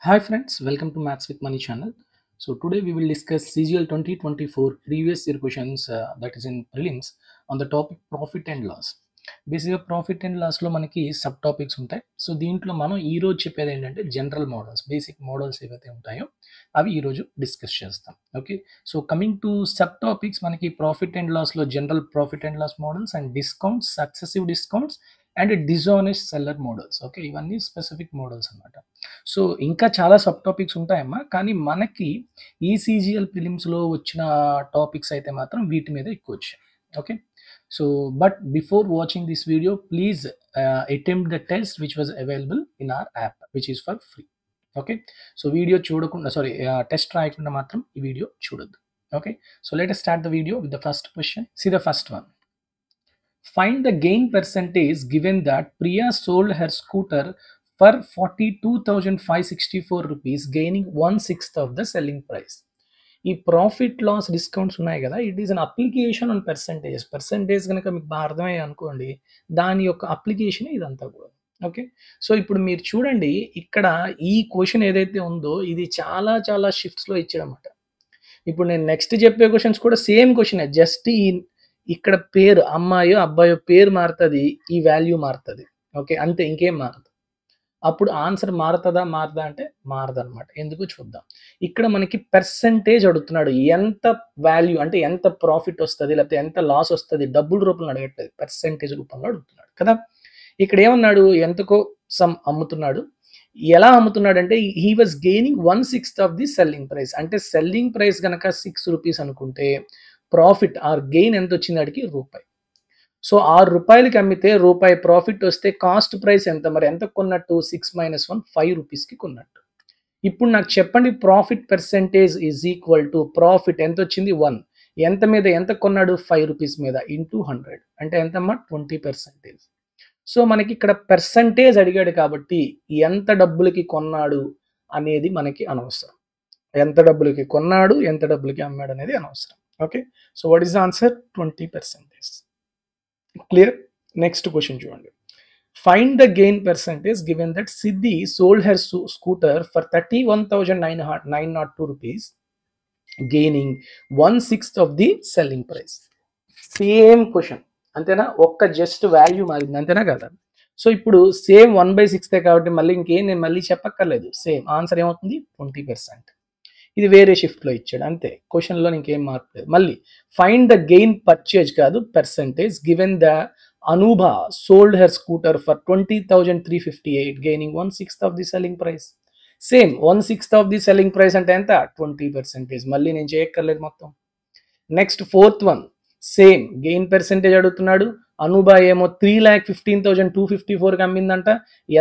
Hi friends, welcome to Maths with Money channel. So today we will discuss CGL 2024 previous year questions that is in prelims on the topic profit and loss. బేసిక్గా profit and లాస్లో మనకి sub topics ఉంటాయి. So దీంట్లో మనం ఈరోజు చెప్పేది ఏంటంటే general models, basic models ఏవైతే ఉంటాయో అవి ఈరోజు డిస్కస్ చేస్తాం. Okay, so coming to sub topics, మనకి ప్రాఫిట్ అండ్ లాస్లో general profit and loss models and discounts, successive discounts and dishonest seller models. Okay, ఇవన్నీ స్పెసిఫిక్ మోడల్స్ అన్నమాట. సో ఇంకా చాలా సబ్ టాపిక్స్ ఉంటాయమ్మా, కానీ మనకి ఈసీజీఎల్ ప్రిలిమ్స్లో వచ్చిన టాపిక్స్ అయితే మాత్రం వీటి మీద ఎక్కువ వచ్చాయి. Okay, so but before watching this video, please attempt the test which was available in our app, which is for free. Okay, so video చూడకుండా test రాయకుండా మాత్రం ఈ వీడియో చూడొద్దు. Okay, so let us start the video with the first question. See the first one. Find the gain percentage given that Priya sold her scooter for 42,564 rupees, gaining 1/6 of the selling price. ఈ profit loss discounts ఉన్నాయి కదా, it is an application on percentage కనుక మీకు బాగా అర్థమయ్యే అనుకోండి, దాని యొక్క అప్లికేషన్ ఇదంతా కూడా. ఓకే, సో ఇప్పుడు మీరు చూడండి, ఇక్కడ ఈ క్వశ్చన్ ఏదైతే ఉందో ఇది చాలా చాలా షిఫ్ట్స్లో ఇచ్చాడనమాట. ఇప్పుడు నేను నెక్స్ట్ చెప్పే క్వశ్చన్స్ కూడా సేమ్ క్వశ్చన్, జస్ట్ ఇక్కడ పేరు అమ్మాయో అబ్బాయో పేరు మారుతుంది, ఈ వాల్యూ మారుతుంది. ఓకే, అంతే, ఇంకేం మారదు. అప్పుడు ఆన్సర్ మారుతుందా అంటే మారదనమాట. ఎందుకు చూద్దాం. ఇక్కడ మనకి పర్సంటేజ్ అడుగుతున్నాడు, ఎంత వాల్యూ అంటే ఎంత ప్రాఫిట్ వస్తుంది లేకపోతే ఎంత లాస్ వస్తుంది, డబ్బుల రూపంలో అడగట్లేదు, పర్సంటేజ్ రూపంలో అడుగుతున్నాడు కదా. ఇక్కడ ఏమన్నాడు, ఎంతకో సమ్ అమ్ముతున్నాడు. ఎలా అమ్ముతున్నాడు అంటే he was gaining 1/6 of the selling price. అంటే సెల్లింగ్ ప్రైస్ కనుక 6 రూపీస్ అనుకుంటే ప్రాఫిట్ ఆర్ గెయిన్ ఎంత వచ్చింది అడిగి రూపాయి. సో 6 రూపాయలకి అమ్మితే రూపాయి ప్రాఫిట్ వస్తే కాస్ట్ ప్రైస్ ఎంత, మరి ఎంత కొన్నట్టు, 6 - 1 5 రూపీస్కి కొన్నట్టు. ఇప్పుడు నాకు చెప్పండి, profit percentage is equal to profit ఎంత వచ్చింది 1, ఎంత మీద ఎంత కొన్నాడు 5 రూపీస్ మీద ఇంటూ 100 అంటే ఎంతమ్మా 20%. సో మనకి ఇక్కడ పర్సంటేజ్ అడిగాడు కాబట్టి ఎంత డబ్బులకి కొన్నాడు అనేది మనకి అనవసరం. ఎంత డబ్బులకి కొన్నాడు ఎంత డబ్బులకి అమ్మాడు అనేది అనవసరం. Okay, so what is the answer, 20%. Clear. Next question చూడండి. Find the gain percentage given that Siddhi sold her scooter for 31,902 rupees, gaining 1/6 of the selling price. Same question అంతేనా, ఒక్క జస్ట్ వాల్యూ మారింది అంతేనా కదా. సో ఇప్పుడు సేమ్ 1/6 కాబట్టి మళ్ళీ ఇంకేం నేను మళ్ళీ చెప్పక్కర్లేదు, సేమ్ ఆన్సర్ ఏమవుతుంది 20%. ఇది వేరే షిఫ్ట్లో ఇచ్చాడు అంతే, క్వశ్చన్లో ఇంకేం మార్పలేదు. మళ్ళీ ఫైండ్ ద గెయిన్ పర్చేజ్ కాదు, percentage given the Anubha sold her scooter for 20,358, gaining 1/6 of the selling price. Same 1/6 of the selling price అంటే ఎంత 20%. మళ్ళీ నేను చేయక్కర్లేదు మొత్తం. Next fourth one, same gain percentage అడుగుతున్నాడు. అనుభా ఏమో 3,15,254కి అమ్మిందంట,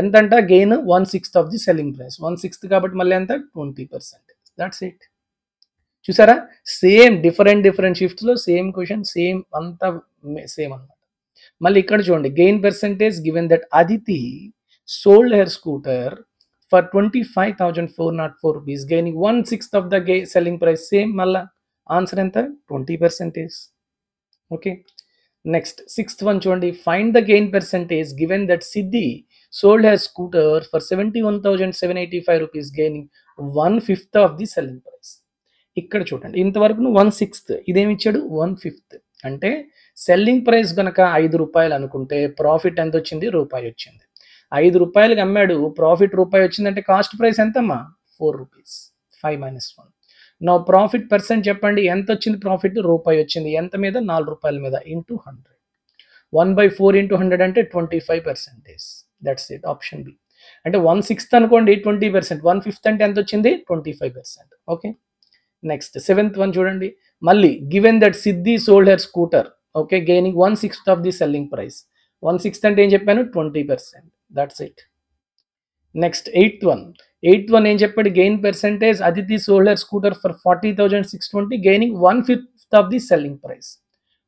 ఎంతంట gain 1/6 of the selling price, 1/6 కాబట్టి మళ్ళీ ఎంత 20%. That's it. చూసారా, సేమ్ డిఫరెంట్ షిఫ్ట్స్లో సేమ్ క్వశ్చన్, సేమ్ అంతా సేమ్ అనమాట. మళ్ళీ ఇక్కడ చూడండి, gain percentage given that Aditi sold her scooter for 25,404 rupees, gaining 1/6 of the selling price. Same మళ్ళా ఆన్సర్ ఎంత 20%. ఓకే, నెక్స్ట్ సిక్స్త్ వన్ చూడండి. Find the gain percentage given that Siddhi sold her scooter for 71,785 rupees, gaining 1/5 of the selling price. ఇక్కడ చూడండి, ఇంతవరకు 1/6, ఇదేమి ఇచ్చాడు 1/5. అంటే selling price కనుక 5 రూపాయలు అనుకుంటే ప్రాఫిట్ ఎంత వచ్చింది, రూపాయి వచ్చింది. 5 రూపాయలకి అమ్మాడు, ప్రాఫిట్ రూపాయి వచ్చిందంటే కాస్ట్ ప్రైస్ ఎంతమ్మా 4 రూపీస్, 5 - 1. నా ప్రాఫిట్ పర్సెంట్ చెప్పండి, ఎంత వచ్చింది ప్రాఫిట్, రూపాయి వచ్చింది, ఎంత మీద 4 రూపాయల మీద ఇంటూ 100. 1/4 ఇంటూ 100 అంటే 25%. That's it, option B. అంటే 1/6 అనుకోండి 20%, 1/5 అంటే ఎంత వచ్చింది 25%. ఓకే, నెక్స్ట్ సెవెంత్ వన్ చూడండి. మళ్ళీ given that Siddhi sold her scooter, okay, gaining 1/6 of the selling price. 1/6 అంటే ఏం చెప్పాను 20%. That's it. Next eighth one ఏం చెప్పాడు, gain percentage Aditi sold her scooter for 40,620, gaining 1/5 of the selling price.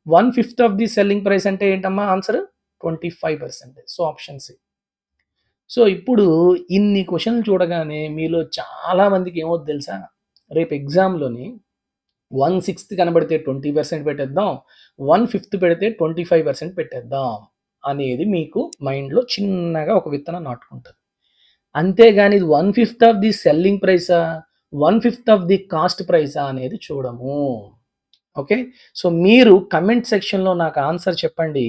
1/5 of the selling price అంటే ఏంటమ్మా answer 25%. So option C. So ఇప్పుడు ఇన్ని క్వశ్చన్లు చూడగానే మీలో చాలా మందికి ఏమవుతుంది తెలుసా, రేపు ఎగ్జామ్లోని 1/6 కనబడితే 20% పెట్టేద్దాం, 1/5 పెడితే 25% పెట్టేద్దాం అనేది మీకు మైండ్లో చిన్నగా ఒక విత్తనం నాటుకుంటుంది. అంతేగాని ఇది 1/5 ఆఫ్ ది సెల్లింగ్ ప్రైసా, 1/5 ఆఫ్ ది కాస్ట్ ప్రైసా అనేది చూడము. ఓకే. సో మీరు కమెంట్ సెక్షన్‌లో నాకు ఆన్సర్ చెప్పండి.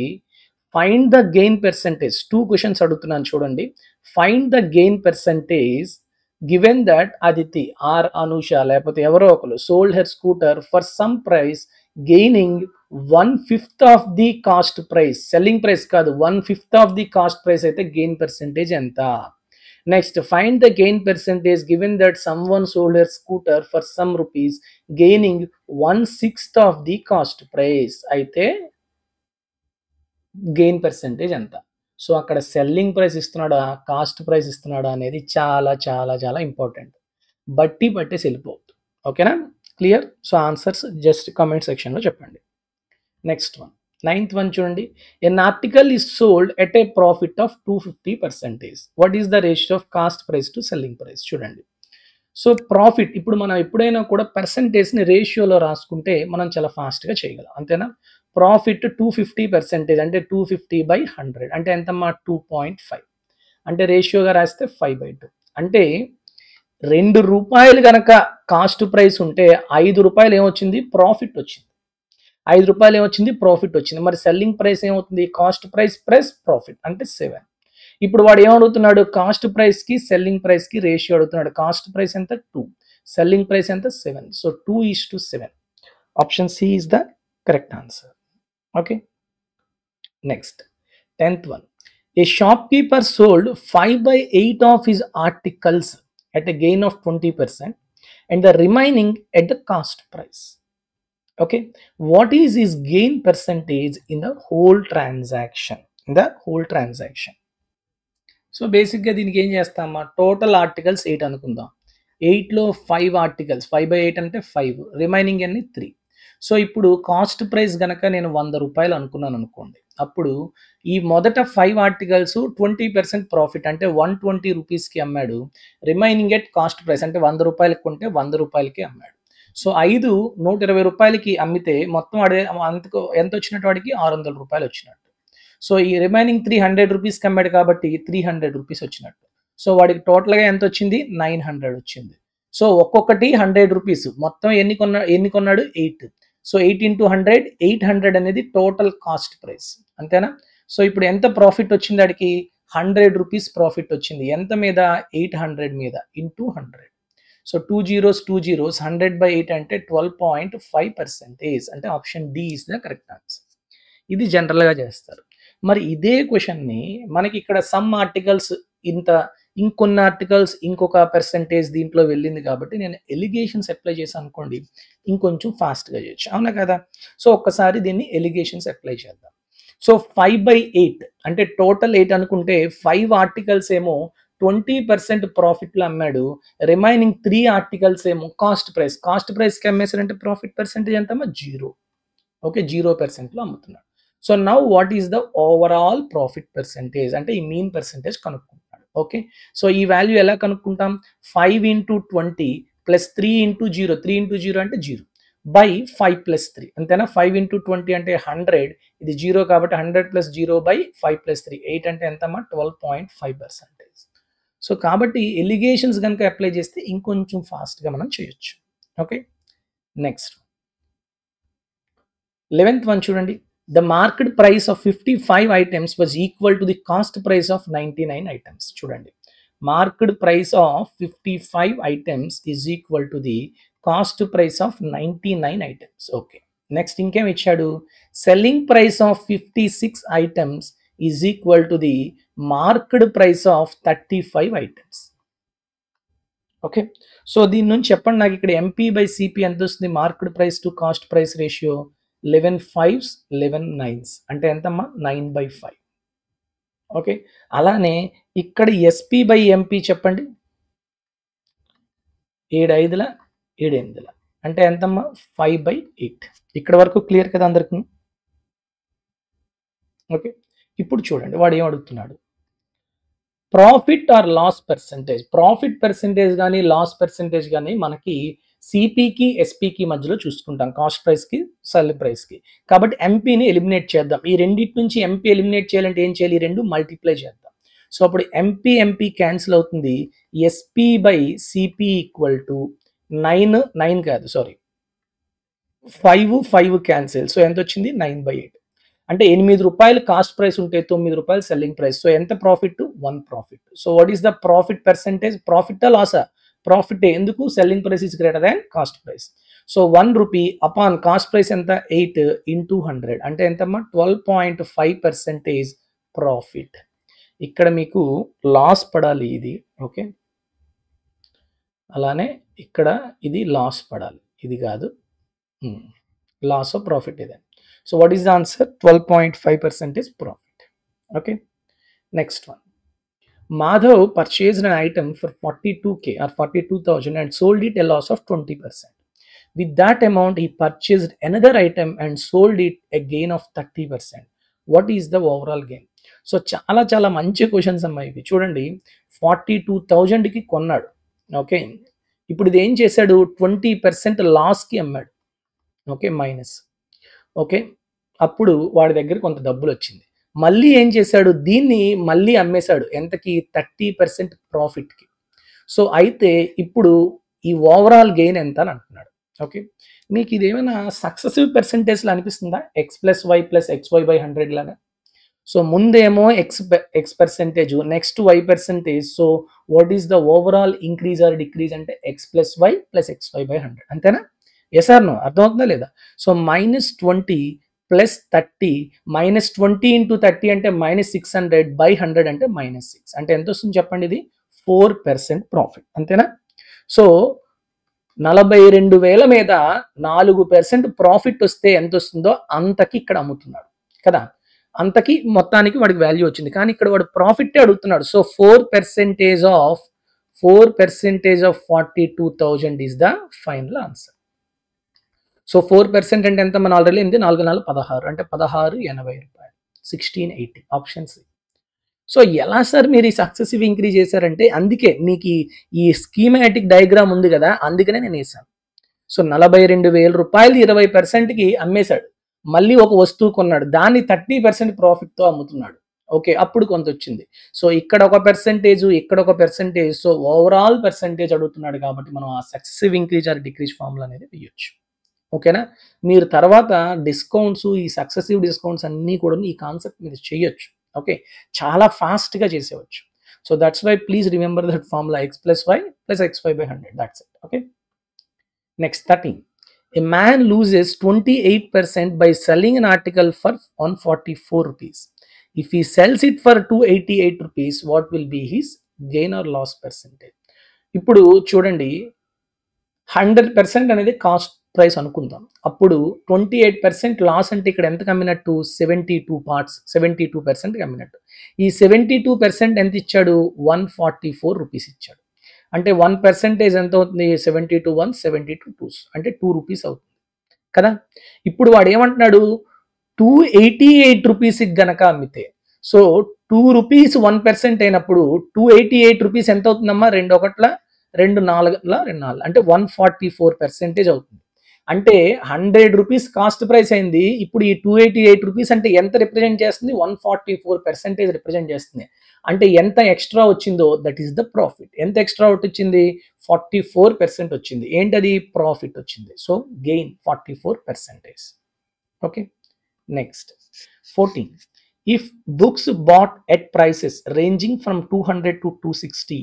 Find the gain percentage 2 questions అడుగుతున్నాను చూడండి. Find the gain percentage given that Aditi or Anusha లేకపోతే ఎవరో ఒకరు sold her scooter for some price gaining 1/5 of the cost price. Selling price కాదు, 1/5 ఆఫ్ ది కాస్ట్ ప్రైస్ అయితే గెయిన్ పర్సెంటేజ్ ఎంత? Next find the gain percentage given that someone sold her scooter for some rupees gaining 1/6 of the cost price. అయితే gain percentage ఎంత? So అక్కడ selling price ఇస్తున్నాడా, cost price ఇస్తున్నాడా అనేది చాలా చాలా చాలా important. బట్టి పట్టేసి వెళ్ళిపోవద్దు. ఓకేనా? Clear? So answers just comment సెక్షన్లో చెప్పండి. నెక్స్ట్ వన్, 9th వన్ చూడండి. ఎన్ article is sold at a profit of 250%. What is the ratio of cost price to selling price? చూడండి. సో ప్రాఫిట్ ఇప్పుడు మనం ఎప్పుడైనా కూడా పర్సంటేజ్ని రేషియోలో రాసుకుంటే మనం చాలా ఫాస్ట్గా చేయగలం, అంతేనా? ప్రాఫిట్ 250% అంటే 250/100 అంటే ఎంతమ్మా 2.5 అంటే రేషియోగా రాస్తే 5/2 అంటే ₹2 కనుక కాస్ట్ ప్రైస్ ఉంటే ₹5 ఏమొచ్చింది? ప్రాఫిట్ వచ్చింది. ₹5 ఏమొచ్చింది? ప్రాఫిట్ వచ్చింది. మరి సెల్లింగ్ ప్రైస్ ఏమవుతుంది? కాస్ట్ ప్రైస్ ప్లస్ ప్రాఫిట్ అంటే 7. ఇప్పుడు వాడు ఏమడుగుతున్నాడు? కాస్ట్ ప్రైస్కి సెల్లింగ్ ప్రైస్కి రేషియో అడుగుతున్నాడు. కాస్ట్ ప్రైస్ ఎంత? 2, సెల్లింగ్ ప్రైస్ ఎంత? 7. So 2:7. Option C is the correct answer. Okay. Next, 10th one. A shopkeeper sold 5/8 of his articles at a gain of 20% and the remaining at the cost price. Okay. What is his gain percentage in the whole transaction? In the whole transaction. So బేసిక్గా దీనికి ఏం చేస్తామా, total articles 8 అనుకుందాం. 8లో 5 articles, 5/8 అంటే 5, remaining అన్ని 3. So ఇప్పుడు cost price కనుక నేను ₹100 అనుకున్నాను అనుకోండి, అప్పుడు ఈ మొదట 5 ఆర్టికల్స్ 20% ప్రాఫిట్ అంటే 120 రూపీస్కి అమ్మాడు. రిమైనింగ్ ఎట్ కాస్ట్ ప్రైస్ అంటే ₹100 కొంటే ₹100కి అమ్మాడు. సో 5 ₹120కి అమ్మితే మొత్తం అంతకు ఎంత వచ్చినట్టు? వాడికి ₹600 వచ్చినట్టు. సో ఈ రిమైనింగ్ 300 రూపీస్కి అమ్మాడు కాబట్టి 300 రూపీస్ వచ్చినట్టు. సో వాడికి టోటల్గా ఎంత వచ్చింది? 900 వచ్చింది. సో ఒక్కొక్కటి 100 రూపీస్, మొత్తం ఎన్ని కొన్నాడు? 8. సో 8 × 100, 800 అనేది టోటల్ కాస్ట్ ప్రైస్, అంతేనా? సో ఇప్పుడు ఎంత ప్రాఫిట్ వచ్చింది? వాడికి 100 రూపీస్ ప్రాఫిట్ వచ్చింది. ఎంత మీద? 800 మీద ఇంటూ 100. సో 2 zeros 2 zeros 100/8 అంటే 12.5% అంటే option D is the correct answer. ఇది జనరల్గా చేస్తారు. మరి ఇదే క్వశ్చన్ని మనకి ఇక్కడ సమ్ ఆర్టికల్స్ ఇంకొన్ని ఆర్టికల్స్ ఇంకొక పర్సెంటేజ్ దీంట్లో వెళ్ళింది కాబట్టి నేను ఎలిగేషన్స్ అప్లై చేశాను అనుకోండి, ఇంకొంచెం ఫాస్ట్గా చేయొచ్చు, అవునా కదా? సో ఒక్కసారి దీన్ని ఎలిగేషన్స్ అప్లై చేద్దాం. సో 5/8 అంటే టోటల్ 8 అనుకుంటే 5 ఆర్టికల్స్ ఏమో 20% ప్రాఫిట్లో అమ్మాడు. రిమైనింగ్ 3 ఆర్టికల్స్ ఏమో కాస్ట్ ప్రైస్కి అమ్మేసారంటే ప్రాఫిట్ పర్సెంటేజ్ ఎంతమ్మా? 0. ఓకే, 0%లో అమ్ముతున్నాడు. So now what is the overall profit percentage అంటే ఈ మీన్ పర్సెంటేజ్ కనుక్కుంటాడు. ఓకే, సో ఈ వాల్యూ ఎలా కనుక్కుంటాం? 5 × 20 + 3 × 0, 3 × 0 అంటే 0 బై 5 + 3, అంతేనా? 5 × 20 అంటే 100, ఇది 0 కాబట్టి 100 + 0 బై 5 + 3, 8 అంటే ఎంతమ్మా? 12.5%. సో కాబట్టి ఎలిగేషన్స్ కనుక అప్లై చేస్తే ఇంకొంచెం ఫాస్ట్గా మనం చేయొచ్చు. ఓకే, నెక్స్ట్ 11th వన్ చూడండి. The market price of 55 items was equal to the cost price of 99 items. చూడండి, market price of 55 items is equal to the cost price of 99 items. Okay, next ఇంకేం ఇచ్చాడు? Selling price of 56 items is equal to the market price of 35 items. Okay, so దీని నుంచి చెప్పండి నాకు, ఇక్కడ MP/CP ఎంత వస్తుంది? Market price to cost price ratio 11 5s 11 9s అంటే ఎంతమ్మా? 9/5. ఓకే, అలానే ఇక్కడ SP/MP చెప్పండి. 7 5ల 7 8ల అంటే ఎంతమ్మా? 5/8. ఇక్కడ వరకు క్లియర్ కదా అందరికీ? ఓకే, ఇప్పుడు చూడండి వాడు ఏం అడుగుతున్నాడు? Profit or loss percentage. Profit percentage కానీ లాస్ పర్సెంటేజ్ కానీ మనకి సిపికి ఎస్పికి మధ్యలో చూసుకుంటాం, కాస్ట్ ప్రైస్కి సెల్ ప్రైస్కి. కాబట్టి ఎంపీని ఎలిమినేట్ చేద్దాం. ఈ రెండింటి నుంచి ఎంపీ ఎలిమినేట్ చేయాలంటే ఏం చేయాలి? ఈ రెండు మల్టిప్లై చేద్దాం. సో అప్పుడు ఎంపీ ఎంపీ క్యాన్సిల్ అవుతుంది. SP by CP equal to 9 కాదు సారీ 5 క్యాన్సిల్. సో ఎంత వచ్చింది 9/8. అంటే 8 రూపాయలు కాస్ట్ ప్రైస్ ఉంటే 9 రూపాయలు సెల్లింగ్ ప్రైస్. సో ఎంత profit? 1 profit. So what is the profit percentage? ప్రాఫిటా లాసా? ప్రాఫిట్. ఎందుకు? Selling price is greater than cost price. So 1 rupee upon cost price ఎంత? 8 ఇంటూ 100 అంటే ఎంతమ్మా? 12.5% ప్రాఫిట్. ఇక్కడ మీకు లాస్ పడాలి ఇది. ఓకే, అలానే ఇక్కడ ఇది లాస్ పడాలి, ఇది కాదు. లాస్ ఆఫ్ ప్రాఫిట్ ఇదే. So what is the answer? 12.5% is profit. Okay, next one. Madhav purchased an item for 42k or 42,000 and sold it a loss of 20%. With that amount he purchased another item and sold it a gain of 30%. What is the overall gain? So చాలా మంచి questions అమ్మా ఇవి. చూడండి, 42,000కి కొన్నాడు. Okay, ఇప్పుడు ఇది ఏం చేశాడు? 20% లాస్కి అమ్మాడు. Okay, minus. ఓకే, అప్పుడు వాడి దగ్గర కొంత డబ్బులు వచ్చింది. మళ్ళీ ఏం చేశాడు? దీన్ని మళ్ళీ అమ్మేశాడు. ఎంతకి? 30% ప్రాఫిట్కి. సో అయితే ఇప్పుడు ఈ ఓవరాల్ గెయిన్ ఎంత అని అంటున్నాడు. ఓకే, మీకు ఇదేమైనా సక్సెసివ్ పర్సెంటేజ్లో అనిపిస్తుందా? x+y+xy/100 లాగా. సో ముందేమో X percentage, next y percentage. So what is the overall increase or decrease అంటే x+y+xy/100. అంతేనా? Yes or no? అర్థమవుతుందా లేదా? సో -20 + 30 -20 × 30 అంటే -600/100 అంటే -6 అంటే ఎంత వస్తుంది చెప్పండి? ఇది 4% ప్రాఫిట్. అంతేనా? సో 42,000 మీద 4% ప్రాఫిట్ వస్తే ఎంత వస్తుందో అంతకి ఇక్కడ అమ్ముతున్నాడు కదా, అంతకి మొత్తానికి వాడికి వాల్యూ వచ్చింది. కానీ ఇక్కడ వాడు ప్రాఫిట్ అడుగుతున్నాడు. So 4% of 42,000 is the final answer. So 4% అంటే ఎంత? మన ఆల్రెడీ ఉంది 4 4 16 అంటే 1680 రూపాయలు, 1680 ఆప్షన్ సి. సో ఎలా సార్ మీరు ఈ సక్సెసివ్ ఇంక్రీజ్ చేశారంటే, అందుకే మీకు ఈ స్కీమాటిక్ డయాగ్రామ్ ఉంది కదా, అందుకనే నేను వేసాను. సో 42,000 రూపాయలు 20%కి అమ్మేశాడు. మళ్ళీ ఒక వస్తువు కొన్నాడు, దాన్ని 30% ప్రాఫిట్తో అమ్ముతున్నాడు. ఓకే, అప్పుడు కొంత వచ్చింది. సో ఇక్కడ ఒక పర్సెంటేజ్, ఇక్కడ ఒక పర్సెంటేజ్. సో ఓవరాల్ పర్సెంటేజ్ అడుగుతున్నాడు కాబట్టి మనం ఆ successive increase or decrease formula అనేది వేయొచ్చు. ఓకేనా? మీరు తర్వాత డిస్కౌంట్స్, ఈ సక్సెసివ్ డిస్కౌంట్స్ అన్నీ కూడా ఈ కాన్సెప్ట్ మీరు చేయొచ్చు. ఓకే, చాలా ఫాస్ట్గా చేసేవచ్చు. So that's why please remember that formula x+y+xy/100. That's it. Okay, next 13. A man loses 28% by selling an article for 144 rupees. If he sells it for 288 rupees, what will be his gain or loss percentage? ఇప్పుడు చూడండి, 100% అనేది cost price అనుకుందాం. అప్పుడు 28% loss అంటే ఇక్కడ ఎంత కమ్మినట్టు? 72% కమ్మినట్టు. ఈ 72% ఎంత ఇచ్చాడు? 144 రూపీస్ ఇచ్చాడు. అంటే 1% ఎంత అవుతుంది? 72 1 72 2 అంటే 2 రూపీస్ అవుతుంది కదా. ఇప్పుడు వాడు ఏమంటున్నాడు? 288 రూపీస్కి గనక అమ్మితే, సో 2 రూపీస్ 1% అయినప్పుడు 288 రూపీస్ ఎంత అవుతుందమ్మా? 2 1 2 4 2 అంటే 144% అవుతుంది. అంటే 100 రూపీస్ కాస్ట్ ప్రైస్ అయింది. ఇప్పుడు ఈ 288 రూపీస్ అంటే ఎంత రిప్రజెంట్ చేస్తుంది? 144% రిప్రజెంట్ చేస్తుంది. అంటే ఎంత ఎక్స్ట్రా వచ్చిందో దట్ ఈస్ ద ప్రాఫిట్. ఎంత ఎక్స్ట్రా వచ్చింది? 44% వచ్చింది. ఏంటది? ప్రాఫిట్ వచ్చింది. So gain 44%. Okay, next 14. If books bought at prices ranging from 200 to 260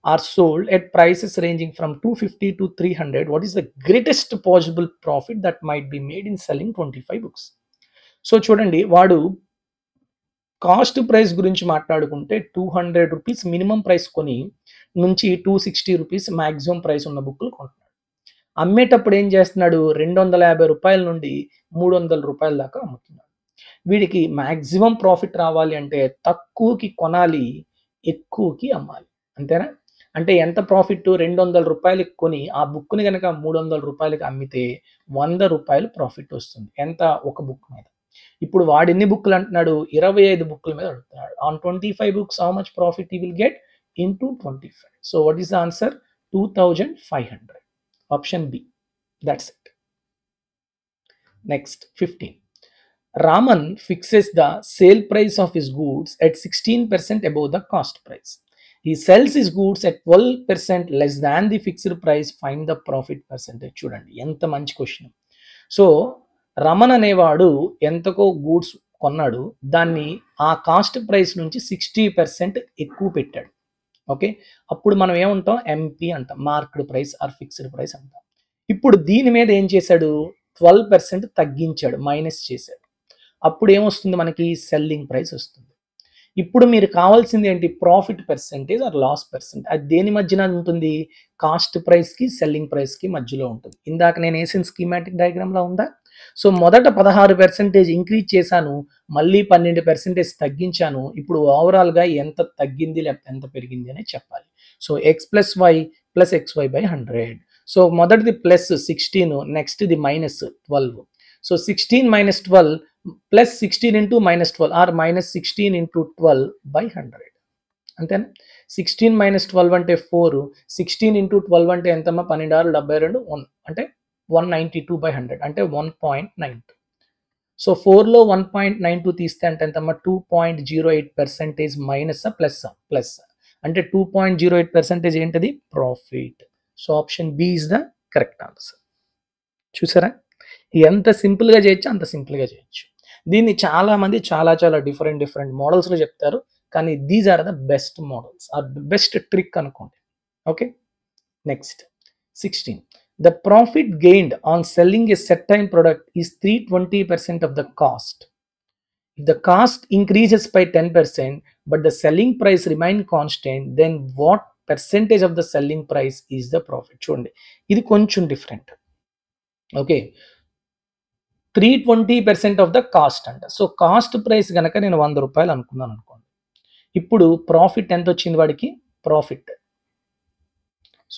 are sold at prices ranging from 250 to 300, what is the greatest possible profit that might be made in selling 25 books? So చూడండి, వాడు cost price గురించి మాట్లాడుకుంటే 200 rupees minimum price కొని నుంచి 260 rupees maximum price ఉన్న బుక్లు కొంటున్నాడు. అమ్మేటప్పుడు ఏం చేస్తున్నాడు? 250 రూపాయల నుండి 300 రూపాయల దాకా అమ్ముతున్నాడు. వీడికి మ్యాక్సిమం ప్రాఫిట్ రావాలి అంటే తక్కువకి కొనాలి, ఎక్కువకి అమ్మాలి. అంతేనా? అంటే ఎంత ప్రాఫిట్? 200 రూపాయలకి కొని ఆ బుక్ని కనుక 300 రూపాయలకి అమ్మితే 100 రూపాయలు ప్రాఫిట్ వస్తుంది. ఎంత? ఒక బుక్ మీద. ఇప్పుడు వాడు ఎన్ని బుక్లు అంటున్నాడు? 25 బుక్ల మీద అడుగుతున్నాడు. On 25 books how much profit he will get? into 25. So what is the answer? 2500. Option B. That's it. Next 15. Raman fixes the sale price of his goods at 16% above the cost price. He sells his goods at 12% less than the fixed price. Find the profit percentage. చూడండి ఎంత మంచి question. So Raman అనేవాడు ఎంతకో goods కొన్నాడు, దాన్ని ఆ cost price నుంచి 60% ఎక్కువ పెట్టాడు. ఓకే, అప్పుడు మనం ఏమంటాం, ఎంపీ అంటాం, marked price or fixed price అంటాం. ఇప్పుడు దీని మీద ఏం చేశాడు, 12% తగ్గించాడు, మైనస్ చేశాడు. అప్పుడు ఏమొస్తుంది మనకి, సెల్లింగ్ ప్రైస్ వస్తుంది. ఇప్పుడు మీరు కావాల్సింది ఏంటి, profit percentage or loss percent. అది దేని మధ్యన ఉంటుంది, కాస్ట్ ప్రైస్కి సెల్లింగ్ ప్రైస్కి మధ్యలో ఉంటుంది. ఇందాక నేను వేసిన స్కీమాటిక్ డయాగ్రామ్లో ఉందా. సో మొదట 16% ఇంక్రీజ్ చేశాను, మళ్ళీ 12% తగ్గించాను. ఇప్పుడు ఓవరాల్గా ఎంత తగ్గింది లేకపోతే ఎంత పెరిగింది అని చెప్పాలి. So x plus y plus x y by 100. So మొదటిది ప్లస్ 16, నెక్స్ట్ది minus 12. So 16 minus 12 plus 16 into minus 12 or minus 16 into 12 by 100. అంతేనా. 16 మైనస్ 12 అంటే 4, 16 ఇంటూ 12 అంటే ఎంతమ్మా, 12 72, 1 అంటే 192 బై 100 అంటే 1.92. సో 4లో 1.92 తీస్తే అంటే ఎంతమ్మా, 2.08% మైనస్ ప్లస్ ప్లస్ అంటే 2.08% ఏంటది, profit. So option B is the correct answer. చూసారా, ఎంత సింపుల్గా చేయొచ్చు అంత సింపుల్గా చేయొచ్చు. దీన్ని చాలామంది చాలా డిఫరెంట్ మోడల్స్లో చెప్తారు, కానీ these are the best models or best trick అనుకోండి. Okay, next 16. The profit gained on selling a certain product is 320% of the cost. If the cost increases by 10% but the selling price remain constant, then what percentage of the selling price is the profit? చూడండి ఇది కొంచెం different. Okay, 320% of the cost అంట. So cost price కనుక నేను 100 రూపాయలు అనుకున్నాను అనుకోండి, ఇప్పుడు ప్రాఫిట్ ఎంత వచ్చింది వాడికి, ప్రాఫిట్.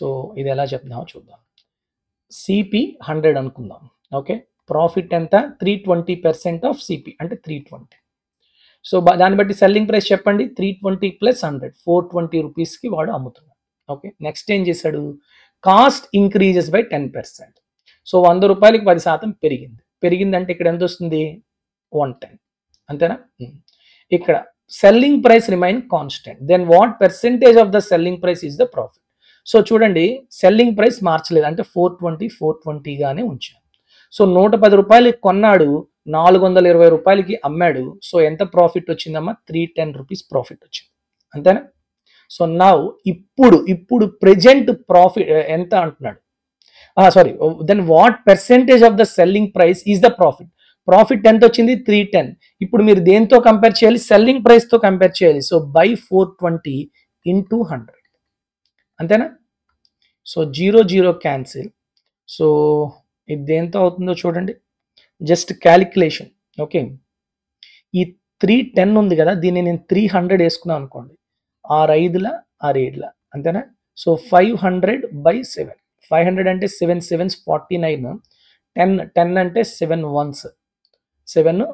సో ఇది ఎలా చెప్దామో చూద్దాం. సిపి 100 అనుకుందాం. ఓకే, ప్రాఫిట్ ఎంత, 320% ఆఫ్ సిపి అంటే 320. సో దాన్ని బట్టి సెల్లింగ్ ప్రైస్ చెప్పండి, 320 ప్లస్ 100 420 రూపీస్కి వాడు అమ్ముతున్నాడు. ఓకే, నెక్స్ట్ ఏం చేశాడు, కాస్ట్ ఇంక్రీజెస్ బై 10%. సో 100 రూపాయలకి 10% పెరిగిందంటే ఇక్కడ ఎంత వస్తుంది, 110. అంతేనా. ఇక్కడ selling price remain constant, then what percentage of the selling price is the profit. So చూడండి సెల్లింగ్ ప్రైస్ మార్చలేదు అంటే 420 గానే ఉంచాను. సో 110 రూపాయలకి కొన్నాడు, 420 రూపాయలకి అమ్మాడు. సో ఎంత ప్రాఫిట్ వచ్చిందమ్మా, 310 రూపీస్ ప్రాఫిట్ వచ్చింది. అంతేనా. సో నౌ ఇప్పుడు ప్రెజెంట్ ప్రాఫిట్ ఎంత అంటున్నాడు, sorry, then what percentage of the selling price is the profit. Profit ఎంత వచ్చింది, 310. ఇప్పుడు మీరు దేంతో కంపేర్ చేయాలి, సెల్లింగ్ ప్రైస్తో కంపేర్ చేయాలి. So by 420 into 100. అంతేనా. So 0 cancel. సో ఇది దేంతో అవుతుందో చూడండి, జస్ట్ క్యాలిక్యులేషన్. ఓకే, ఈ 310 ఉంది కదా, దీన్ని నేను 300 వేసుకున్నాను అనుకోండి, 6 6 అంతేనా. సో 500 బై 7, 500 అంటే 7 7s 49, 10 అంటే 7 1s 7,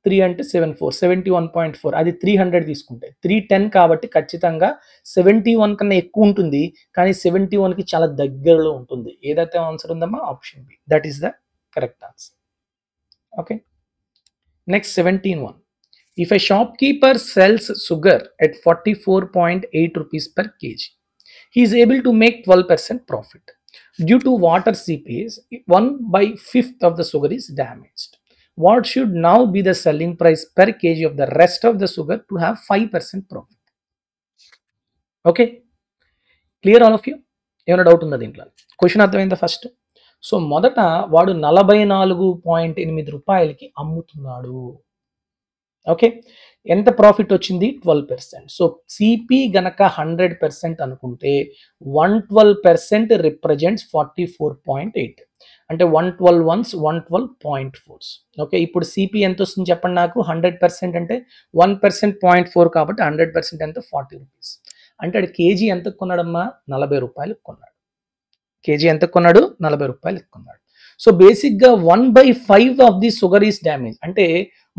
3 అంటే 7 4 71.4. అది 300 తీసుకుంటే 310 కాబట్టి ఖచ్చితంగా 71 కన్నా ఎక్కువ ఉంటుంది, కానీ 71కి చాలా దగ్గరలో ఉంటుంది. ఏదైతే ఆన్సర్ ఉందమ్మా, option B, that is the correct answer. Okay, next 17(1). If a shopkeeper sells sugar at 44.8 rupees per kg, he is able to make 12% profit. Due to water seepage, 1/5 of the sugar is damaged. What should now be the selling price per kg of the rest of the sugar to have 5% profit? Okay, clear all of you? ఏమైనా doubt ఉందా దీంట్లో? Question అర్థమైందా first? So మొదట వాడు 44.8 రూపాయలకి అమ్ముతున్నాడు. Okay, ఎంత profit వచ్చింది, 12%. సో సిపి గనక 100% అనుకుంటే 112% రిప్రజెంట్స్ 44.8 అంటే 112 ones 112.4. ఓకే, ఇప్పుడు సిపి ఎంత వస్తుంది చెప్పండి నాకు, 100% అంటే 1% 0.4 కాబట్టి 100% ఎంత, 40 రూపీస్. అంటే అది కేజీ ఎంత కొన్నాడమ్మా, 40 రూపాయలకు కొన్నాడు. కేజీ ఎంత కొన్నాడు, 40 రూపాయలకు కొన్నాడు. సో బేసిక్గా 1/5 of the sugar is damage. అంటే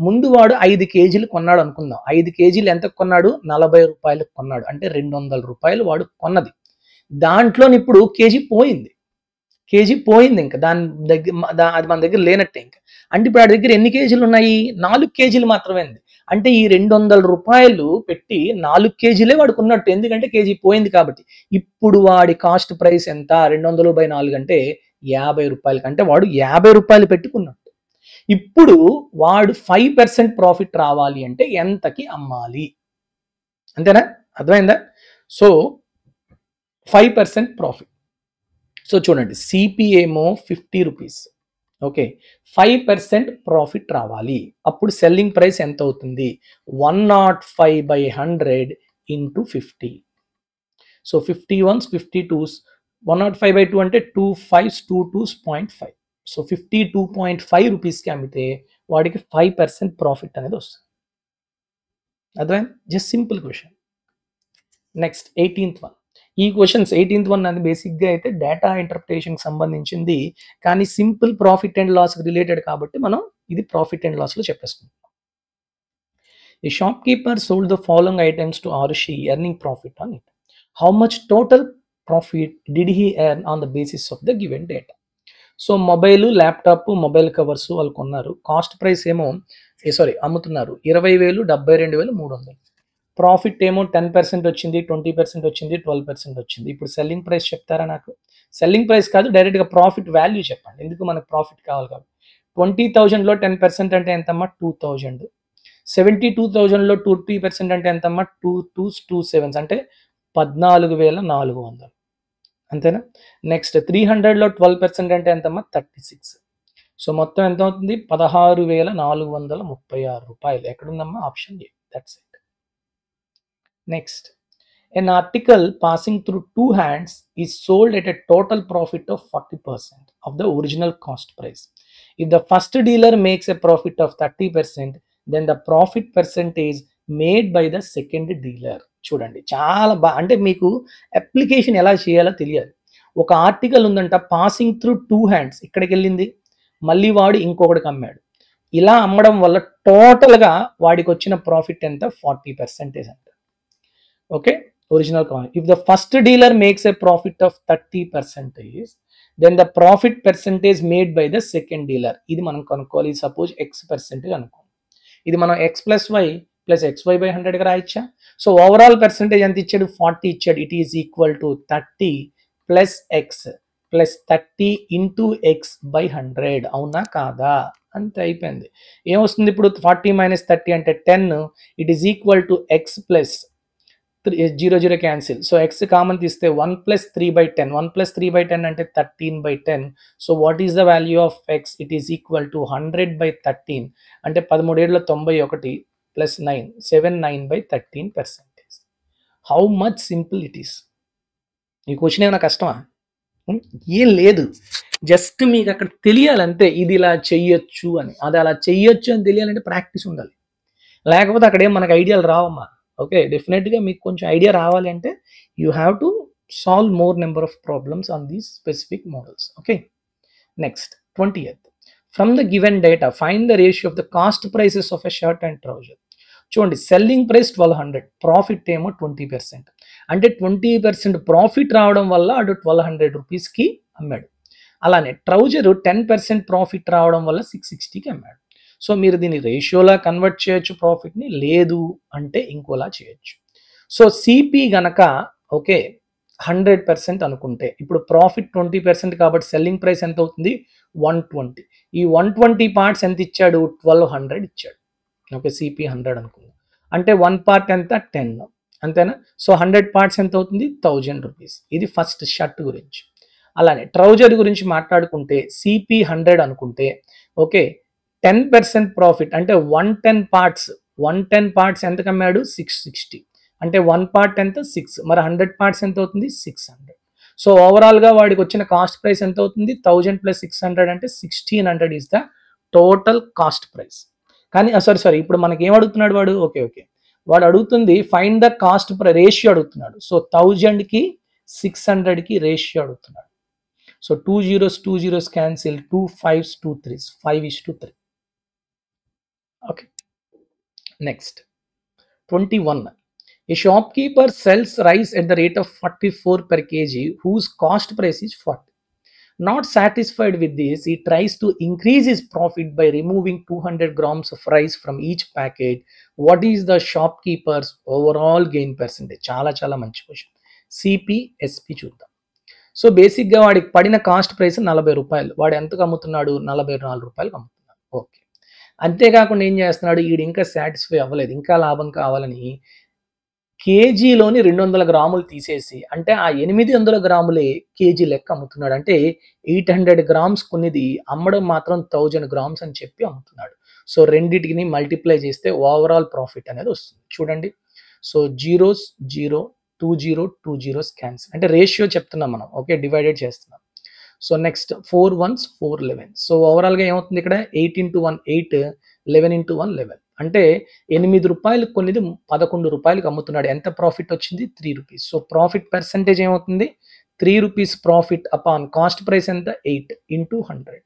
ముందు వాడు 5 కేజీలు కొన్నాడు అనుకుందాం, 5 కేజీలు ఎంత కొన్నాడు, 40 రూపాయలకు కొన్నాడు. అంటే 200 రూపాయలు వాడు కొన్నది, దాంట్లో ఇప్పుడు కేజీ పోయింది. కేజీ పోయింది, ఇంకా దాని దగ్గర అది మన దగ్గర లేనట్టే. ఇంకా అంటే ఇప్పుడు ఆ దగ్గర ఎన్ని కేజీలు ఉన్నాయి? 4 కేజీలు మాత్రమే ఉంది. అంటే ఈ 200 రూపాయలు పెట్టి 4 కేజీలే వాడికి ఉన్నట్టు, ఎందుకంటే కేజీ పోయింది కాబట్టి. ఇప్పుడు వాడి కాస్ట్ ప్రైస్ ఎంత? 200/4 అంటే 50 రూపాయలు, అంటే వాడు 50 రూపాయలు పెట్టుకున్నట్టు. ఇప్పుడు వాడు 5% ప్రాఫిట్ రావాలి అంటే ఎంతకి అమ్మాలి? అంతేనా? అర్థమైందా? So 5% profit. సో చూడండి, సిపి ఏమో 50 రూపీస్, ఓకే, 5% ప్రాఫిట్ రావాలి. అప్పుడు సెల్లింగ్ ప్రైస్ ఎంత అవుతుంది? 105/100 ఇంటూ 50. సో 51s 52s, 105/2 అంటే 2 5s 2 2s 0.5. సో 52.5 రూపీస్కి అమ్మితే వాడికి 5% ప్రాఫిట్ అనేది వస్తుంది. అర్థమైంది? Just simple question. Next 18th one. ఈ క్వశ్చన్స్ 18th వన్ అనేది బేసిక్గా అయితే డేటా ఇంటర్ప్రిటేషన్కి సంబంధించింది, కానీ simple profit and loss related కాబట్టి మనం ఇది ప్రాఫిట్ అండ్ లాస్లో చెప్పేసుకుంటాం. A shopkeeper sold the following items to Arushi, earning profit on it. How much total profit did he earn on the basis of the given data? So mobile, laptop, mobile covers వాళ్ళు కొన్నారు. Cost price ఏమో అమ్ముతున్నారు 20,000, 72,300. Profit ఏమో 10% వచ్చింది, 20% వచ్చింది, 12% వచ్చింది. ఇప్పుడు selling price చెప్తారా నాకు? సెల్లింగ్ ప్రైస్ కాదు, డైరెక్ట్గా ప్రాఫిట్ వాల్యూ చెప్పండి, ఎందుకు మనకు ప్రాఫిట్ కావాలి కాబట్టి. 20,000లో 10% అంటే ఎంతమ్మా? 2,000. 72,000లో 20% అంటే ఎంతమ్మా? 2 2s 2 7s అంటే 14,400. అంతేనా? నెక్స్ట్ 300లో 12% అంటే ఎంతమ్మా? 36. సో మొత్తం ఎంత అవుతుంది? 16,436 రూపాయలు. ఎక్కడుందమ్మా? Option A. That's it. Next, an article passing through 2 hands is sold at a total profit of 40% of the original cost price. If the first dealer makes a profit of 30%, then the profit percentage made by the second dealer. చూడండి, చాలా అంటే మీకు application ఎలా చేయాలో తెలియాలి. ఒక article ఉందంట, passing through 2 hands, ఇక్కడికి వెళ్ళింది, మళ్ళీ వాడు ఇంకొకటికి అమ్మాడు. ఇలా అమ్మడం వల్ల టోటల్గా వాడికి వచ్చిన ప్రాఫిట్ ఎంత? 40% అంట. Okay, original cost. If the first dealer makes a profit of 30%, then the profit percentage made by the second dealer. ఇది మనం కనుక్కోవాలి. సపోజ్ X% అనుకోండి, ఇది మనం X+Y + XY/100గా రాయొచ్చా? సో ఓవరాల్ పర్సెంటేజ్ ఎంత ఇచ్చాడు? 40 ఇచ్చాడు. It is equal to 30 + X + 30 into X/100. అవునా కాదా? అంతే, అయిపోయింది. ఏమొస్తుంది ఇప్పుడు? 40 - 30 అంటే 10. It is equal to X + 0 0 cancel. So X common తీస్తే 1 + 3/10. 1 + 3/10 అంటే 13/10. So what is the value of X? It is equal to 100/13 అంటే 13 91 + 9 79/13%. How much simple it is. ఈ క్వశ్చన్ ఏమైనా కష్టమా? ఏం లేదు, జస్ట్ మీకు అక్కడ తెలియాలంతే, ఇది ఇలా చెయ్యొచ్చు అని. అది అలా చెయ్యొచ్చు అని తెలియాలంటే ప్రాక్టీస్ ఉండాలి, లేకపోతే అక్కడ ఏం మనకు ఐడియాలు రావమ్మా. ఓకే, డెఫినెట్గా మీకు కొంచెం ఐడియా రావాలి అంటే you have to solve more number of problems on these specific models. Okay, next 20th. From the given data find the ratio of the cost prices of a shirt and trouser. చూడండి, selling price 1200, profit ఏమో 20%. అంటే 20% profit రావడం వల్ల అటు 1200 రూపీస్కి అమ్మాడు. అలానే trouser 10% profit రావడం వల్ల 660కి అమ్మాడు. సో మీరు దీన్ని రేషియోలా కన్వర్ట్ చేయొచ్చు ప్రాఫిట్ని, లేదు అంటే ఇంకోలా చేయొచ్చు. సో సిపి గనక ఓకే 100% అనుకుంటే, ఇప్పుడు ప్రాఫిట్ 20% కాబట్టి సెల్లింగ్ ప్రైస్ ఎంత అవుతుంది? 120. ఈ 120 పార్ట్స్ ఎంత ఇచ్చాడు? 1200 ఇచ్చాడు. ఓకే, సిపి 100 అనుకుందాం, అంటే 1 పార్ట్ ఎంత? 10, అంతేనా? సో 100 పార్ట్స్ ఎంత అవుతుంది? 1000 రూపీస్. ఇది ఫస్ట్ షర్ట్ గురించి. అలానే ట్రౌజర్ గురించి మాట్లాడుకుంటే సిపి 100 అనుకుంటే ఓకే 10% ప్రాఫిట్ అంటే 110 పార్ట్స్. 110 పార్ట్స్ ఎంత కమ్మాడు? 660. అంటే 1 పార్ట్ ఎంత? 6. మరి 100 పార్ట్స్ ఎంత అవుతుంది? 600. సో ఓవరాల్గా వాడికి వచ్చిన కాస్ట్ ప్రైస్ ఎంత అవుతుంది? 1000 + 600 అంటే 1600 is the total cost price. కానీ సారీ ఇప్పుడు మనకి ఏం అడుగుతున్నాడు వాడు? ఓకే వాడు అడుగుతుంది ఫైండ్ ద కాస్ట్ రేషియో అడుగుతున్నాడు. సో 1000కి 600కి రేషియో అడుగుతున్నాడు. So 2 zeros cancel, 2 5s 2 3s 5:3. Okay, next 21. A shopkeeper sells rice at the rate of 44 per kg whose cost price is 40. Not satisfied with this, he tries to increase his profit by removing 200 grams of rice from each packet. What is the shopkeeper's overall gain percentage? చాలా చాలా మంచి question. సిపిఎస్పి చూద్దాం. So బేసిక్గా వాడికి పడిన cost price 40 రూపాయలు, వాడు ఎంతకు అమ్ముతున్నాడు? 44 రూపాయలకు అమ్ముతున్నాడు. ఓకే, అంతేకాకుండా ఏం చేస్తున్నాడు, వీడు ఇంకా సాటిస్ఫై అవ్వలేదు, ఇంకా లాభం కావాలని కేజీలోని 200 గ్రాములు తీసేసి, అంటే ఆ 800 గ్రాములే కేజీ లెక్క అమ్ముతున్నాడు. అంటే 800 గ్రామ్స్ కొన్నిది అమ్మడం మాత్రం 1000 గ్రామ్స్ అని చెప్పి అమ్ముతున్నాడు. సో రెండింటిని మల్టిప్లై చేస్తే ఓవరాల్ ప్రాఫిట్ అనేది వస్తుంది. చూడండి, సో జీరోస్ 0, 2 0 2 జీరోస్ క్యాన్సిల్, అంటే రేషియో చెప్తున్నాం మనం. ఓకే, డివైడెడ్ చేస్తున్నాం. So next 4 1s 4 11. సో ఓవరాల్గా ఏమవుతుంది ఇక్కడ 8 into 1 8, 11 into 1 11. అంటే 8 రూపాయలు కొన్నిది 11 రూపాయలకు అమ్ముతున్నాడు. ఎంత ప్రాఫిట్ వచ్చింది? 3 రూపీస్. సో ప్రాఫిట్ పర్సెంటేజ్ ఏమవుతుంది? 3 rupees profit upon cost price ఎంత? 8 into 100.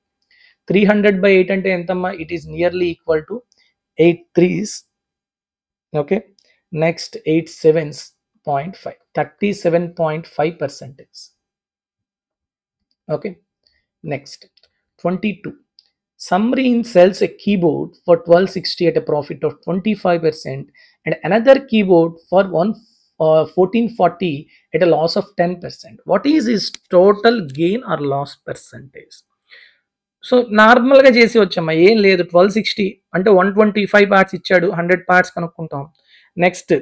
300/8 అంటే ఎంతమ్మా? It is nearly equal to 8 3s. Okay, next 8 7s 0.5, 37.5%. Okay, next 22. Samreen sells a keyboard for 1260 at a profit of 25% and another keyboard for 1440 at a loss of 10%. What is his total gain or loss percentage? So నార్మల్గా చేసి వచ్చామా, ఏం లేదు. 1260 అంటే 125 parts ఇచ్చాడు, 100 parts కనుక్కుంటాం. Next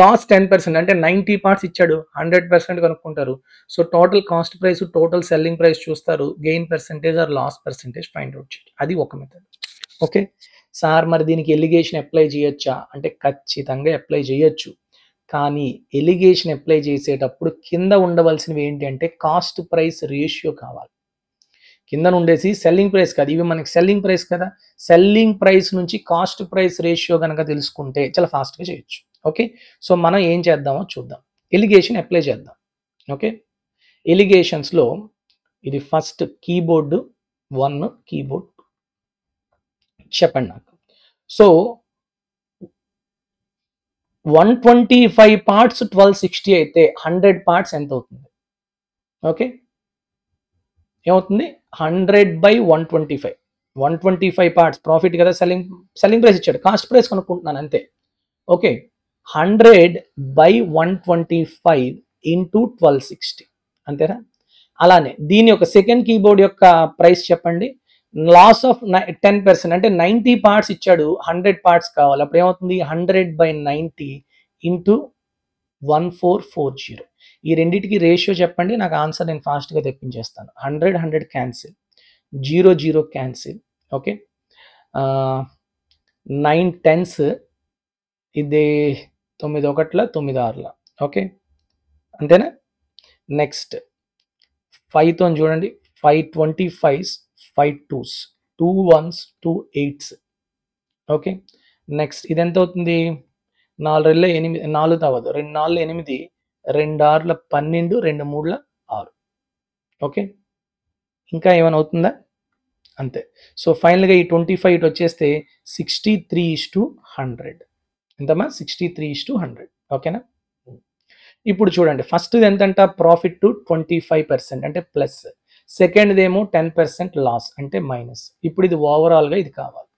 loss 10%, అంటే 90 parts ఇచ్చాడు, 100% కనుక్కుంటారు. So total cost price, total selling price చూస్తారు, gain percentage or loss percentage find out చేయాలి. అది ఒక మెథడ్. ఓకే సార్, మరి దీనికి ఎలిగేషన్ అప్లై చేయొచ్చా అంటే ఖచ్చితంగా అప్లై చేయొచ్చు. కానీ ఎలిగేషన్ అప్లై చేసేటప్పుడు కింద ఉండవలసినవి ఏంటి అంటే కాస్ట్ ప్రైస్ రేషియో కావాలి. కింద ఉండేసి సెల్లింగ్ ప్రైస్ కాదు, ఇవి మనకి సెల్లింగ్ ప్రైస్ కదా. సెల్లింగ్ ప్రైస్ నుంచి కాస్ట్ ప్రైస్ రేషియో కనుక తెలుసుకుంటే చాలా ఫాస్ట్గా చేయొచ్చు. ఓకే, సో మనం ఏం చేద్దామో చూద్దాం. ఎలిగేషన్ అప్లై చేద్దాం. ఓకే, ఎలిగేషన్స్లో ఇది ఫస్ట్ కీబోర్డు 1, కీబోర్డ్ చెప్పండి నాకు. సో 125 పార్ట్స్ 1260 అయితే 100 పార్ట్స్ ఎంత అవుతుంది? ఓకే, ఏమవుతుంది? 100/125. 125 పార్ట్స్ ప్రాఫిట్ కదా, సెల్లింగ్ ప్రైస్ ఇచ్చాడు, కాస్ట్ ప్రైస్ కనుక్కుంటున్నాను అంతే. ఓకే, 100/125 into 1260 అంతేనా? అలానే దీని యొక్క సెకండ్ కీబోర్డ్ యొక్క ప్రైస్ చెప్పండి. లాస్ ఆఫ్ 10%, అంటే 90 పార్ట్స్ ఇచ్చాడు, 100 పార్ట్స్ కావాలి. అప్పుడు ఏమవుతుంది? 100/90 into 1440. ఈ రెండింటికి రేషియో చెప్పండి, నాకు ఆన్సర్ నేను ఫాస్ట్గా తెప్పించేస్తాను. 100 100 క్యాన్సిల్, 0 0 క్యాన్సిల్. ఓకే, 9 10s, ఇది 9 1 9 6. ఓకే, అంతేనా? నెక్స్ట్ 5తో చూడండి, 5 25s 5 2s, 2 1s 2 8s. Okay, next ఇది ఎంత అవుతుంది? 4 2 8, 4 అవ్వదు, 2 4 8, 2 6 12, 2 3 6. ఓకే, ఇంకా ఏమైనా అవుతుందా? అంతే. సో ఫైనల్గా ఈ 25 ఇటు వచ్చేస్తే 63:100. ఎంతమ్మా? 63:100. ఓకేనా? ఇప్పుడు చూడండి, ఫస్ట్ ఎంతంట? ప్రాఫిట్ 25% అంటే ప్లస్, సెకండ్ ఏమో 10% లాస్ అంటే మైనస్. ఇప్పుడు ఇది ఓవరాల్గా ఇది కావాలి.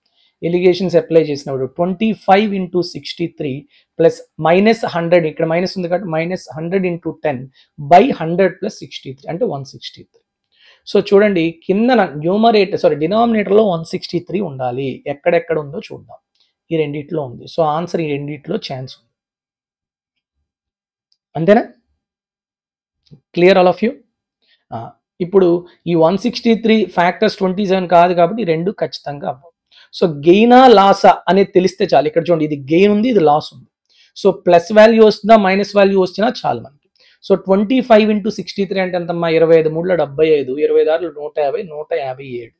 ఎలిగేషన్స్ అప్లై చేసినప్పుడు 25 into 63 ప్లస్ -100, ఇక్కడ మైనస్ ఉంది కాబట్టి -100 into 10/100 + 63 అంటే 163. సో చూడండి, కింద డినామినేటర్లో 163 ఉండాలి. ఎక్కడెక్కడ ఉందో చూద్దాం. ఈ రెండిట్లో ఉంది. సో ఆన్సర్ ఈ రెండిట్లో ఛాన్స్ ఉంది. అంతేనా? Clear all of you? ఇప్పుడు ఈ 163 ఫ్యాక్టర్స్ 27 కాదు కాబట్టి ఈ రెండు ఖచ్చితంగా అవ్వవు. సో గెయినా లాసా అనేది తెలిస్తే చాలు. ఇక్కడ చూడండి, ఇది గెయిన్ ఉంది, ఇది లాస్ ఉంది. సో ప్లస్ వాల్యూ వస్తుందా మైనస్ వాల్యూ వచ్చినా చాలు మనకి. సో 25 into 63 అంటే ఎంతమ్మా? 25 3 75, 25 150, 157.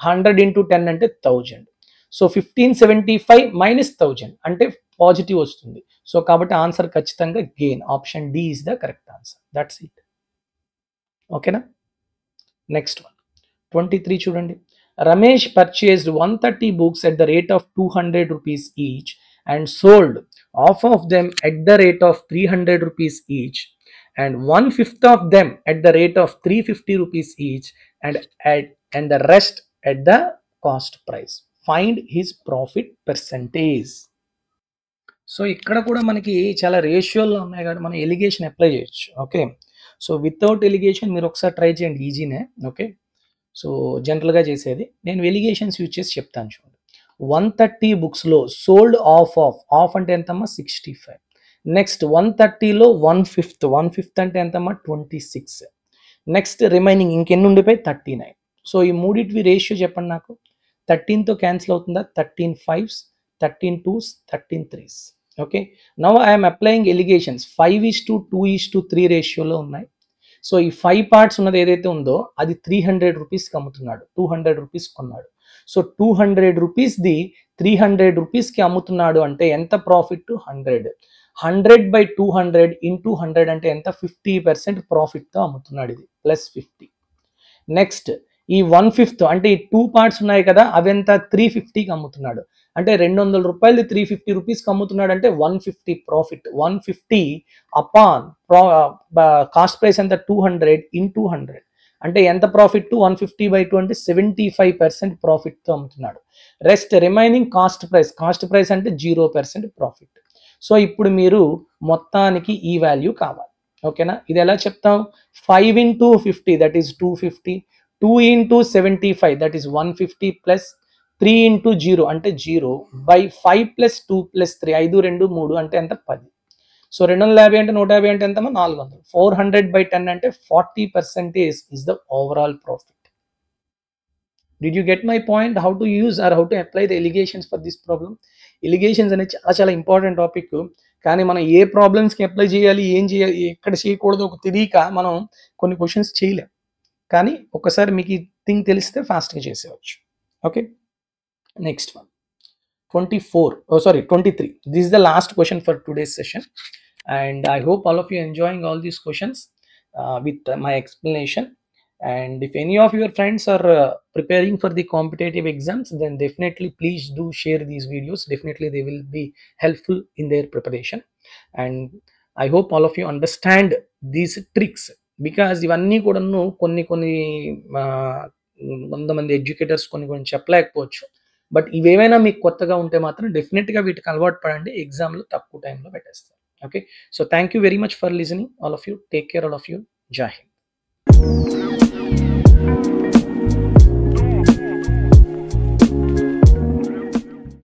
100 into 10 అంటే 1000. సో 1575 - 1000 అంటే పాజిటివ్ వస్తుంది. సో కాబట్టి ఆన్సర్ ఖచ్చితంగా gain. Option D is the correct answer. That's it. ఓకేనా? నెక్స్ట్ వన్ 23 చూడండి. Ramesh purchased 130 books at the rate of 200 rupees each and sold half of them at the rate of 300 rupees each and 1/5 of them at the rate of 350 rupees each, and the rest at the cost price. Find his profit percentage. So ఇక్కడ కూడా మనకి చాలా రేషియోలు ఉన్నాయి కాబట్టి మనం allegation apply చేయొచ్చు. Okay, so without allegation మీరు ఒకసారి ట్రై చేయండి, ఈజీనే. ఓకే, సో జనరల్గా చేసేది నేను ఎలిగేషన్స్ యూజ్ చేసి చెప్తాను చూడండి. 130 బుక్స్లో సోల్డ్ ఆఫ్ అంటే ఎంతమ్మా 65. నెక్స్ట్ 130లో 1/5 అంటే ఎంతమ్మా 26. నెక్స్ట్ రిమైనింగ్ ఇంకెన్ని ఉండిపోయి 39. సో ఈ మూడిటివి రేషియో చెప్పండి నాకు. 13తో క్యాన్సిల్ అవుతుందా? 13 5s, 13 2s, 13 3s. Okay, now I'm applying allegations 5:2:3 రేషియోలో ఉన్నాయి. సో ఈ 5 పార్ట్స్ ఉన్నది ఏదైతే ఉందో అది 300 రూపీస్కి అమ్ముతున్నాడు, 200 రూపీస్ కొన్నాడు. సో 200 రూపీస్ది 300 రూపీస్కి అమ్ముతున్నాడు అంటే ఎంత ప్రాఫిట్? 100. 100/200 ఇంటూ 100 అంటే ఎంత? 50% ప్రాఫిట్తో అమ్ముతున్నాడు ఇది, +50. నెక్స్ట్ ఈ 1/5 అంటే ఈ 2 పార్ట్స్ ఉన్నాయి కదా, అవెంత 350కి అమ్ముతున్నాడు అంటే 200 రూపాయలు 350 రూపీస్కి అమ్ముతున్నాడు అంటే 150 ప్రాఫిట్. 150 అపాన్ కాస్ట్ ప్రైస్ ఎంత? 200 ఇంటూ 100 అంటే ఎంత ప్రాఫిట్? 150/2 అంటే 75% ప్రాఫిట్తో అమ్ముతున్నాడు. రెస్ట్ రిమైనింగ్ కాస్ట్ ప్రైస్ అంటే 0% ప్రాఫిట్. సో ఇప్పుడు మీరు మొత్తానికి ఈ వాల్యూ కావాలి. ఓకేనా, ఇది ఎలా చెప్తాం? 5 into 50 that is 250, 2 into 75 that is 150, plus 3 into 0 అంటే 0, బై 5 + 2 + 3 5 2 3 అంటే ఎంత? 10. సో 250 అంటే 150 అంటే ఎంత? 400. 400/10 అంటే 40% is the overall profit. Did you get my point? How to use or how to apply the allegations for this problem? Allegations అనేది చాలా చాలా ఇంపార్టెంట్ టాపిక్. కానీ మనం ఏ ప్రాబ్లమ్స్కి అప్లై చేయాలి, ఏం చేయాలి, ఎక్కడ చేయకూడదు ఒక తెలియక మనం కొన్ని క్వశ్చన్స్ చేయలేం. కానీ ఒకసారి మీకు ఈ థింగ్ తెలిస్తే ఫాస్ట్గా చేసేవచ్చు. Okay, next one 23. This is the last question for today's session, and I hope all of you enjoying all these questions with my explanation. And if any of your friends are preparing for the competitive exams, then definitely please do share these videos. Definitely they will be helpful in their preparation, and I hope all of you understand these tricks, because ఇవన్నీ కూడాను కొన్ని కొంతమంది educators కొన్ని చెప్పలేకపోవచ్చు. But ఇవేమైనా మీకు కొత్తగా ఉంటే మాత్రం డెఫినెట్గా వీటికి అలవాటు పడండి, ఎగ్జామ్లో తక్కువ టైంలో పెట్టేస్తారు. Okay, so thank you very much for listening all of you. Take care all of you. జై హింద్.